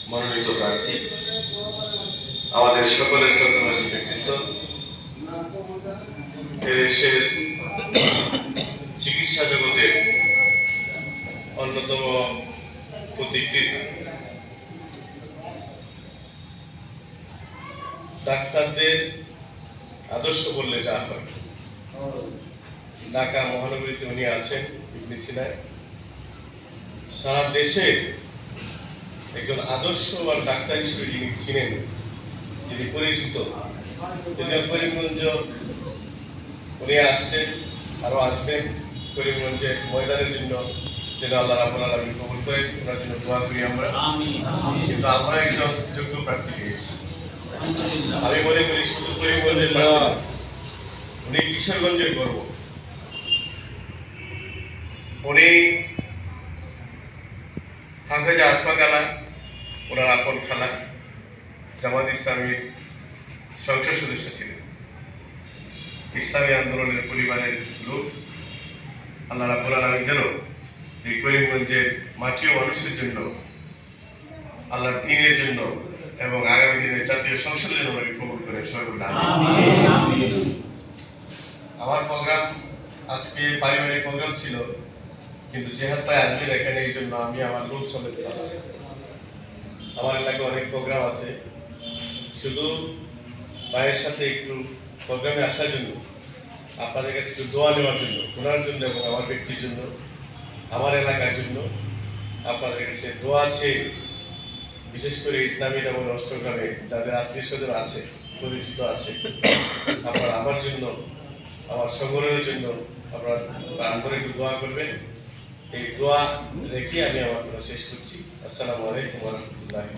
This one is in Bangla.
মনোনীত প্রার্থী, আমাদের সকলের শ্রদ্ধাভাজন ব্যক্তিত্ব, দেশের চিকিৎসা জগতের অন্যতম প্রতিকৃত ডাক্তারদের আদর্শ বললে যা হয়, ঢাকা মহানগরীতে উনি আছেন ইবনে সিনায়। সারা দেশে একজন আদর্শবান ডাক্তার হিসেবে যিনি ছিলেন, যিনি পরিচিত, যদিও করিমগঞ্জ উনি আসছেন, আরো আসবেন। করিমগঞ্জের ময়দানের জন্য যেন আল্লাহ রাব্বুল আলামিন কবুল করেন, ওনার জন্য দোয়া করি আমরা। কিন্তু আমরা একজন যোগ্য প্রার্থী পেয়েছি। আমি মনে করি শুধু করিমগঞ্জের না, উনি কিশোরগঞ্জের গর্ব। উনি হাফেজা আসমা খালা, ওনার আপন খালা, জামাত ইসলামীর সংসদ সদস্য ছিলেন, ইসলামী আন্দোলনের পরিবারের লোক। আল্লাহ রাব্বুল আলামিন যেন এই করিমগঞ্জের মাটি ও মানুষের জন্য, আল্লাহর দ্বীনের জন্য এবং আগামী দিনের জাতীয় সংসদের জন্য ওনাকে কবুল করে সর্বদা। আমার প্রোগ্রাম আজকে পারিবারিক প্রোগ্রাম ছিল, কিন্তু যেহেতু ভাই আসবেন এখানে, এই জন্য আমি আমার লোক সমেত আমার এলাকায় অনেক প্রোগ্রাম আছে, শুধু ভাইয়ের সাথে একটু প্রোগ্রামে আসার জন্য, আপনাদের কাছে একটু দোয়া নেওয়ার জন্য, ওনার জন্য এবং আমার ব্যক্তির জন্য, আমার এলাকার জন্য আপনাদের কাছে দোয়া আছে। বিশেষ করে ইটনামিদ এবং অষ্টগ্রামে যাদের আত্মীয় স্বজন আছে, পরিচিত আছে, আপনারা আমার জন্য, আমার সংগঠনের জন্য আপনারা প্রাণ করে একটু দোয়া করবেন। এই দোয়া রেখে আমি আমার কথা শেষ করছি। আসসালামু আলাইকুম ওয়া রাহমাতুল্লাহি।